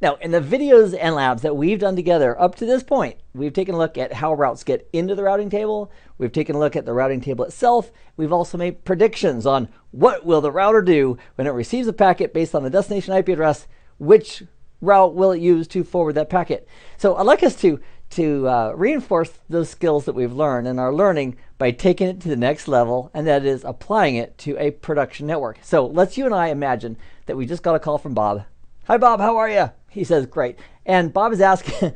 Now, in the videos and labs that we've done together up to this point, we've taken a look at how routes get into the routing table. We've taken a look at the routing table itself. We've also made predictions on what will the router do when it receives a packet based on the destination IP address, which route will it use to forward that packet. So I'd like us to reinforce those skills that we've learned and are learning by taking it to the next level, and that is applying it to a production network. So let's you and I imagine that we just got a call from Bob. Hi, Bob, how are you? He says, great. And Bob is asking,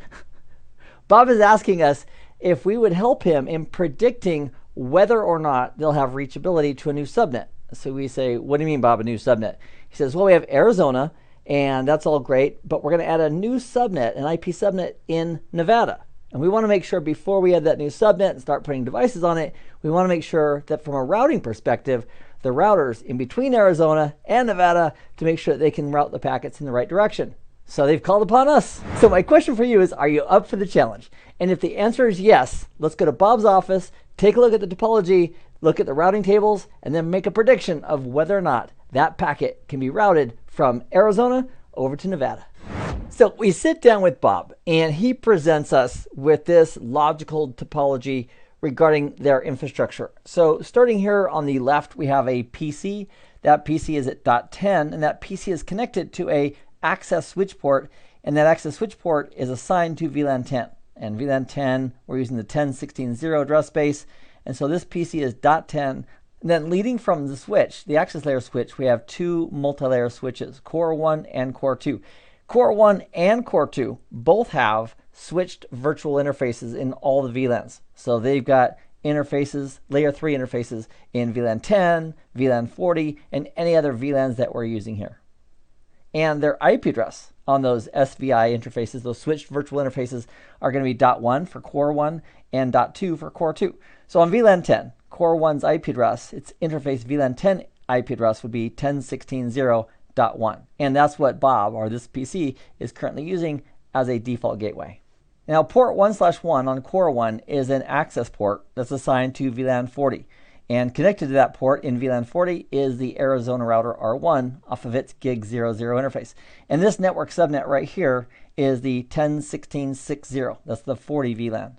Bob is asking us if we would help him in predicting whether or not they'll have reachability to a new subnet. So we say, what do you mean, Bob, a new subnet? He says, well, we have Arizona, and that's all great, but we're going to add a new subnet, an IP subnet in Nevada. And we want to make sure before we add that new subnet and start putting devices on it, we want to make sure that from a routing perspective, the routers in between Arizona and Nevada to make sure that they can route the packets in the right direction. So they've called upon us. So my question for you is, are you up for the challenge? And if the answer is yes, let's go to Bob's office, take a look at the topology, look at the routing tables, and then make a prediction of whether or not that packet can be routed from Arizona over to Nevada. So we sit down with Bob, and he presents us with this logical topology regarding their infrastructure. So starting here on the left, we have a PC. That PC is at .10, and that PC is connected to a access switch port, and that access switch port is assigned to VLAN 10. And VLAN 10, we're using the 10.16.0 address space, and so this PC is .10. And then leading from the switch, the access layer switch, we have two multi-layer switches, Core 1 and Core 2. Core 1 and Core 2 both have switched virtual interfaces in all the VLANs. So they've got interfaces, layer 3 interfaces in VLAN 10, VLAN 40, and any other VLANs that we're using here. And their IP address on those SVI interfaces, those switched virtual interfaces, are going to be .1 for Core 1 and .2 for Core 2. So on VLAN 10, Core 1's IP address, its interface VLAN 10 IP address would be 10.16.0.1. And that's what Bob, or this PC, is currently using as a default gateway. Now, port 1/1 on Core 1 is an access port that's assigned to VLAN 40. And connected to that port in VLAN 40 is the Arizona router R1 off of its gig00 interface. And this network subnet right here is the 10.16.6.0. That's the 40 VLAN.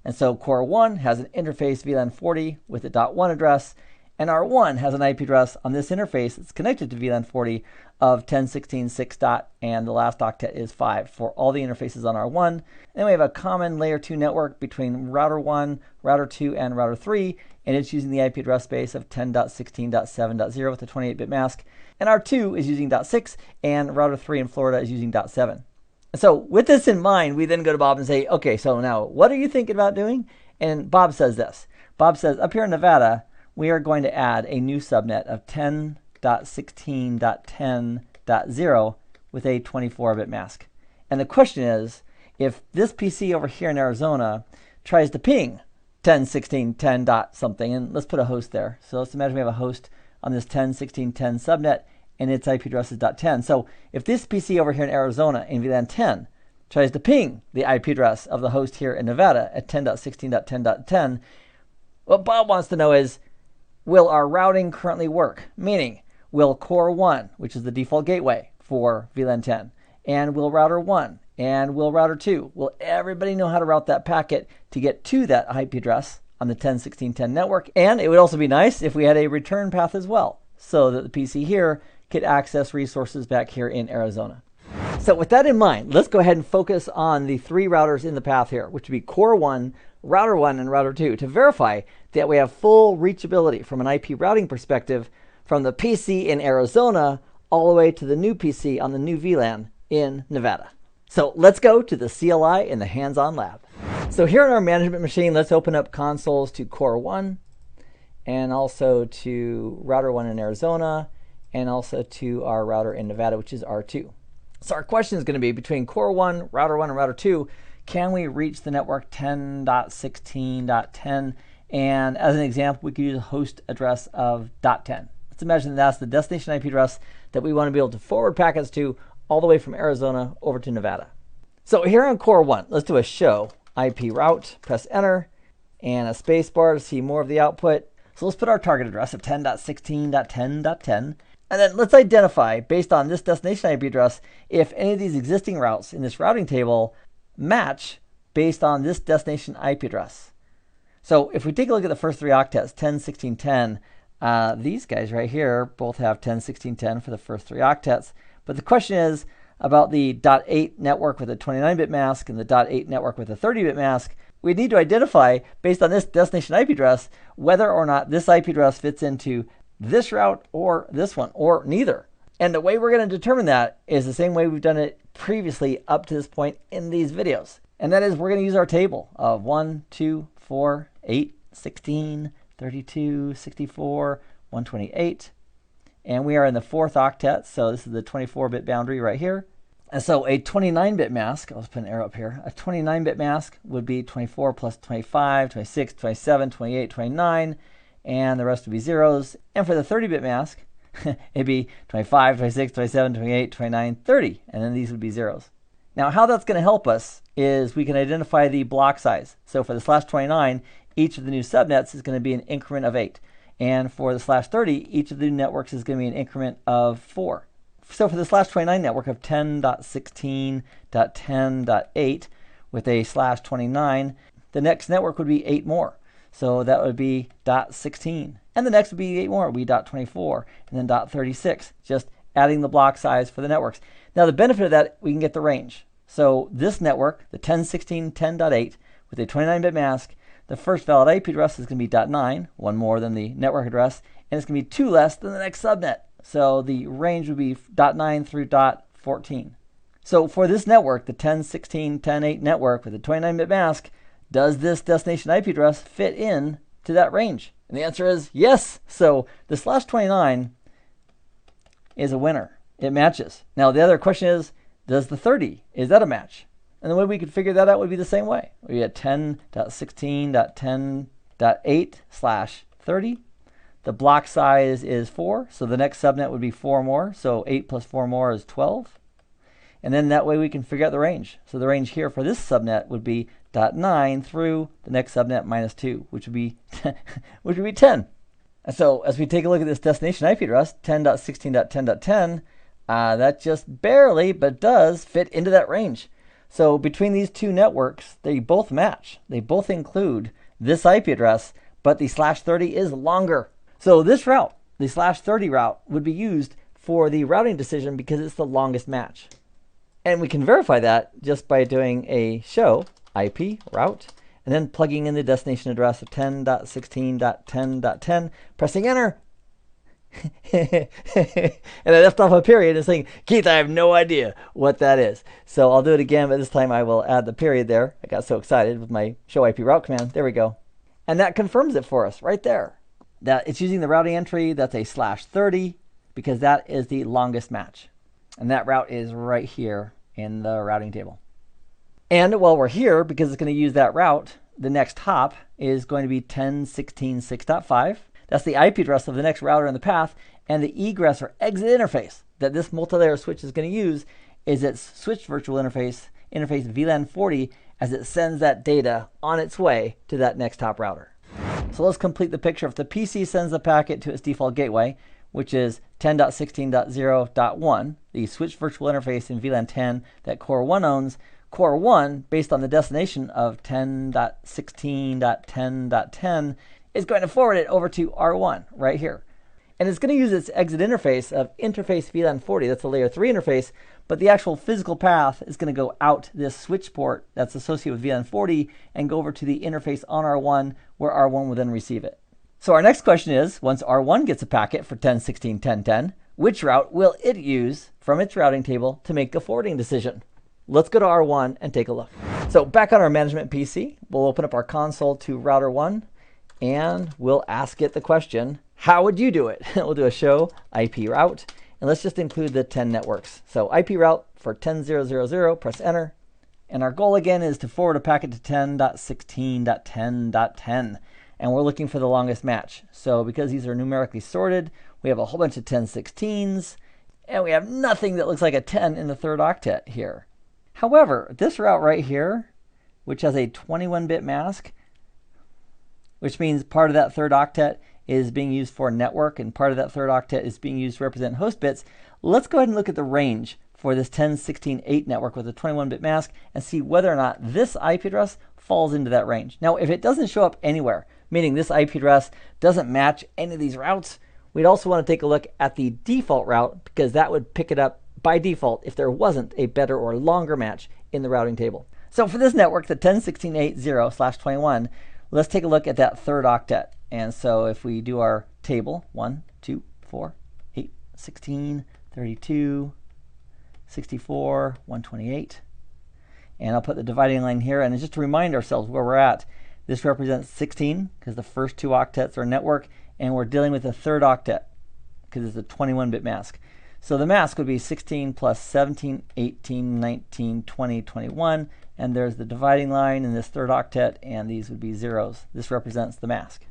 And so Core 1 has an interface VLAN 40 with a .1 address, and R1 has an IP address on this interface that's connected to VLAN 40 of 10.16.6. And the last octet is 5 for all the interfaces on R1. And then we have a common layer 2 network between router 1, router 2, and router 3, and it's using the IP address space of 10.16.7.0 with a 28-bit mask. And R2 is using .6, and router 3 in Florida is using .7. So with this in mind, we then go to Bob and say, okay, so now what are you thinking about doing? And Bob says this. Bob says, up here in Nevada, we are going to add a new subnet of 10.16.10.0 with a 24-bit mask. And the question is, if this PC over here in Arizona tries to ping 10.16.10 dot something, and let's put a host there. So let's imagine we have a host on this 10.16.10 subnet, and its IP address is .10. So if this PC over here in Arizona in VLAN 10 tries to ping the IP address of the host here in Nevada at 10.16.10.10, what Bob wants to know is, will our routing currently work? Meaning, will Core 1, which is the default gateway for VLAN 10, and will router 1, and will router 2, will everybody know how to route that packet to get to that IP address on the 10.16.10 network? And it would also be nice if we had a return path as well, so that the PC here could access resources back here in Arizona. So with that in mind, let's go ahead and focus on the three routers in the path here, which would be Core 1, Router 1, and Router 2, to verify that we have full reachability from an IP routing perspective from the PC in Arizona all the way to the new PC on the new VLAN in Nevada. So let's go to the CLI in the hands-on lab. So here in our management machine, let's open up consoles to Core 1 and also to Router 1 in Arizona, and also to our router in Nevada, which is R2. So our question is going to be, between Core 1, Router 1, and Router 2, can we reach the network 10.16.10? And as an example, we could use a host address of .10. Let's imagine that's the destination IP address that we want to be able to forward packets to all the way from Arizona over to Nevada. So here on Core 1, let's do a show IP route, press enter, and a space bar to see more of the output. So let's put our target address of 10.16.10.10. And then let's identify, based on this destination IP address, if any of these existing routes in this routing table match based on this destination IP address. So if we take a look at the first three octets, 10, 16, 10, these guys right here both have 10, 16, 10 for the first three octets. But the question is about the .8 network with a 29-bit mask and the .8 network with a 30-bit mask. We need to identify, based on this destination IP address, whether or not this IP address fits into this route or this one, or neither. And the way we're going to determine that is the same way we've done it previously up to this point in these videos. And that is, we're going to use our table of 1, 2, 4, 8, 16, 32, 64, 128. And we are in the fourth octet, so this is the 24-bit boundary right here. And so a 29-bit mask, I'll just put an arrow up here, a 29-bit mask would be 24 plus 25, 26, 27, 28, 29, and the rest would be zeros. And for the 30-bit mask, it'd be 25, 26, 27, 28, 29, 30, and then these would be zeros. Now, how that's going to help us is we can identify the block size. So for the /29, each of the new subnets is going to be an increment of 8. And for the /30, each of the new networks is going to be an increment of 4. So for the /29 network of 10.16.10.8 with a /29, the next network would be 8 more. So that would be .16. And the next would be 8 more, it would be .24, and then .36, just adding the block size for the networks. Now the benefit of that, we can get the range. So this network, the 10.16.10.8, with a 29-bit mask, the first valid IP address is going to be .9, one more than the network address, and it's going to be 2 less than the next subnet. So the range would be .9 through .14. So for this network, the 10.16.10.8 network with a 29-bit mask, does this destination IP address fit in to that range? And the answer is yes. So the /29 is a winner. It matches. Now the other question is, does the 30, is that a match? And the way we could figure that out would be the same way. We had 10.16.10.8/30. The block size is 4, so the next subnet would be 4 more. So 8 plus 4 more is 12. And then that way we can figure out the range. So the range here for this subnet would be .9 through the next subnet minus 2, which would be 10. And so as we take a look at this destination IP address, 10.16.10.10, that just barely, but does fit into that range. So between these two networks, they both match. They both include this IP address, but the /30 is longer. So this route, the /30 route, would be used for the routing decision because it's the longest match. And we can verify that just by doing a show IP route and then plugging in the destination address of 10.16.10.10, pressing enter. And I left off a period and saying, Keith, I have no idea what that is. So I'll do it again, but this time I will add the period there. I got so excited with my show IP route command. There we go. And that confirms it for us right there. That it's using the routing entry that's a /30 because that is the longest match. And that route is right here in the routing table. And while we're here, because it's going to use that route, the next hop is going to be 10.16.6.5. That's the IP address of the next router in the path, and the egress or exit interface that this multi-layer switch is going to use is its switch virtual interface VLAN 40 as it sends that data on its way to that next hop router. So let's complete the picture. If the PC sends the packet to its default gateway, which is 10.16.0.1, the switch virtual interface in VLAN 10 that Core 1 owns, Core 1, based on the destination of 10.16.10.10, is going to forward it over to R1 right here. And it's going to use its exit interface of interface VLAN 40. That's a layer 3 interface, but the actual physical path is going to go out this switch port that's associated with VLAN 40 and go over to the interface on R1, where R1 will then receive it. So our next question is, once R1 gets a packet for 10.16.10.10, which route will it use from its routing table to make a forwarding decision? Let's go to R1 and take a look. So back on our management PC, we'll open up our console to router 1, and we'll ask it the question, how would you do it? We'll do a show IP route, and let's just include the 10 networks. So IP route for 10.0.0.0, press enter. And our goal again is to forward a packet to 10.16.10.10. And we're looking for the longest match. So because these are numerically sorted, we have a whole bunch of 10.16s, and we have nothing that looks like a 10 in the third octet here. However, this route right here, which has a 21-bit mask, which means part of that third octet is being used for network, and part of that third octet is being used to represent host bits. Let's go ahead and look at the range for this 10.16.8 network with a 21-bit mask and see whether or not this IP address falls into that range. Now, if it doesn't show up anywhere, meaning this IP address doesn't match any of these routes, we'd also want to take a look at the default route, because that would pick it up by default if there wasn't a better or longer match in the routing table. So for this network, the 10.16.8.0/21, let's take a look at that third octet. And so if we do our table, 1, 2, 4, 8, 16, 32, 64, 128. And I'll put the dividing line here. And just to remind ourselves where we're at, this represents 16 because the first two octets are network, and we're dealing with the third octet because it's a 21-bit mask. So the mask would be 16 plus 17, 18, 19, 20, 21. And there's the dividing line in this third octet, and these would be zeros. This represents the mask.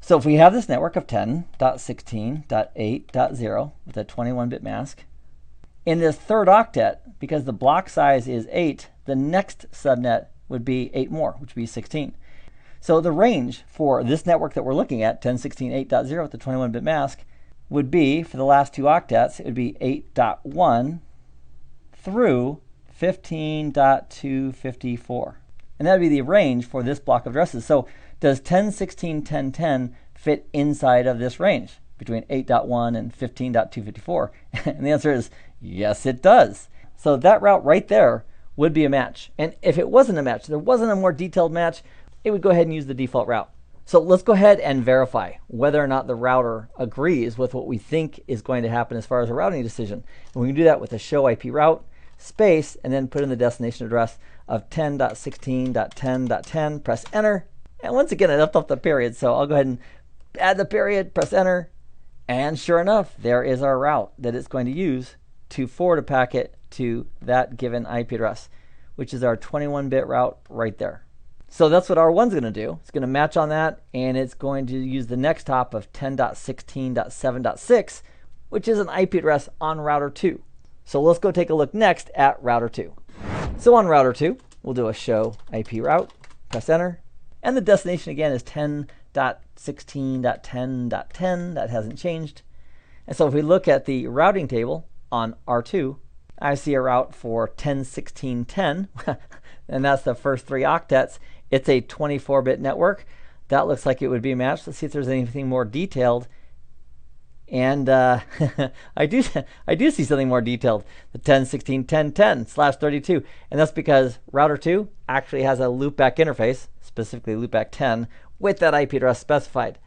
So if we have this network of 10.16.8.0 with a 21-bit mask, in this third octet, because the block size is 8, the next subnet would be 8 more, which would be 16. So the range for this network that we're looking at, 10.16.8.0 with the 21-bit mask, would be, for the last two octets, it would be 8.1 through 15.254. And that would be the range for this block of addresses. So does 10.16.10.10 fit inside of this range between 8.1 and 15.254? And the answer is yes, it does. So that route right there would be a match. And if it wasn't a match, there wasn't a more detailed match, it would go ahead and use the default route. So let's go ahead and verify whether or not the router agrees with what we think is going to happen as far as a routing decision. And we can do that with a show IP route space and then put in the destination address of 10.16.10.10, press enter. And once again, I left off the period, so I'll go ahead and add the period, press enter, and sure enough, there is our route that it's going to use to forward a packet to that given IP address, which is our 21-bit route right there. So that's what R1 is going to do. It's going to match on that, and it's going to use the next hop of 10.16.7.6, which is an IP address on router 2. So let's go take a look next at router 2. So on router 2, we'll do a show IP route, press enter, and the destination again is 10.16.10.10. That hasn't changed. And so if we look at the routing table on R2, I see a route for 10.16.10, and that's the first three octets. It's a 24-bit network. That looks like it would be matched. Let's see if there's anything more detailed. And I do see something more detailed, the 10.16.10.10/32. And that's because router 2 actually has a loopback interface, specifically loopback 10, with that IP address specified.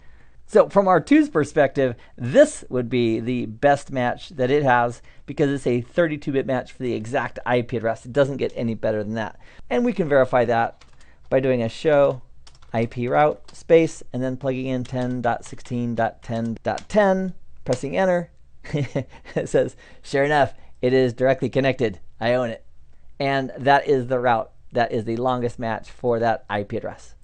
So from R2's perspective, this would be the best match that it has because it's a 32-bit match for the exact IP address. It doesn't get any better than that. And we can verify that by doing a show IP route space and then plugging in 10.16.10.10, pressing enter. It says, sure enough, it is directly connected. I own it. And that is the route that is the longest match for that IP address.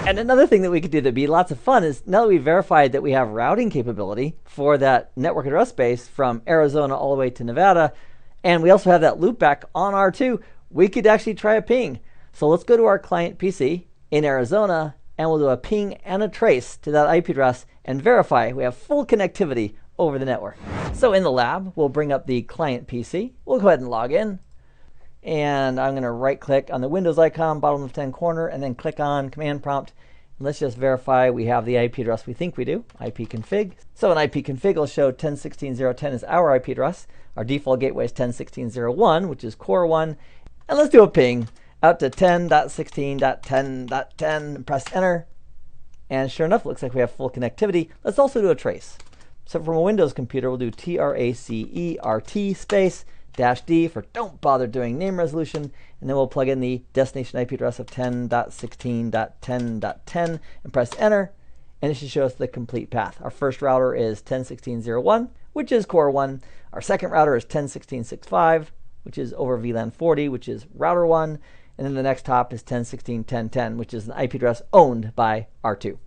And another thing that we could do that'd be lots of fun is, now that we've verified that we have routing capability for that network address space from Arizona all the way to Nevada, and we also have that loopback on R2, we could actually try a ping. So let's go to our client PC in Arizona, and we'll do a ping and a trace to that IP address and verify we have full connectivity over the network. So in the lab, we'll bring up the client PC. We'll go ahead and log in. And I'm going to right-click on the Windows icon, bottom left-hand corner, and then click on Command Prompt. Let's just verify we have the IP address we think we do, ipconfig. So an ipconfig will show 10.16.0.10 is our IP address. Our default gateway is 10.16.0.1, which is core 1. And let's do a ping out to 10.16.10.10 and press enter. And sure enough, it looks like we have full connectivity. Let's also do a trace. So from a Windows computer, we'll do TRACERT space -D for don't bother doing name resolution, and then we'll plug in the destination IP address of 10.16.10.10 and press enter, and it should show us the complete path. Our first router is 10.16.0.1, which is core 1. Our second router is 10.16.6.5, which is over VLAN 40, which is router 1, and then the next hop is 10.16.10.10, which is an IP address owned by R2.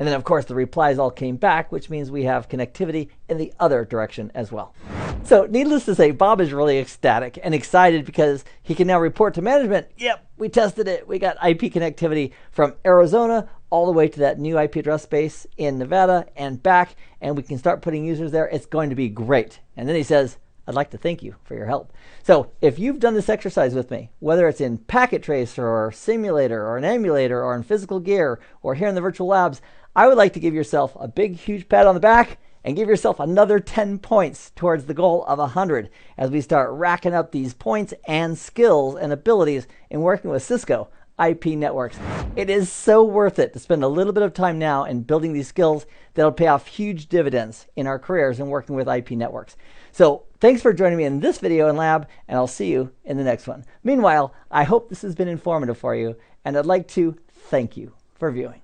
And then, of course, the replies all came back, which means we have connectivity in the other direction as well. So needless to say, Bob is really ecstatic and excited because he can now report to management, yep, we tested it. We got IP connectivity from Arizona all the way to that new IP address space in Nevada and back, and we can start putting users there. It's going to be great. And then he says, I'd like to thank you for your help. So if you've done this exercise with me, whether it's in Packet Tracer or Simulator or an emulator or in physical gear or here in the virtual labs, I would like to give yourself a big, huge pat on the back and give yourself another 10 points towards the goal of 100 as we start racking up these points and skills and abilities in working with Cisco IP networks. It is so worth it to spend a little bit of time now in building these skills that'll pay off huge dividends in our careers in working with IP networks. So thanks for joining me in this video and lab, and I'll see you in the next one. Meanwhile, I hope this has been informative for you, and I'd like to thank you for viewing.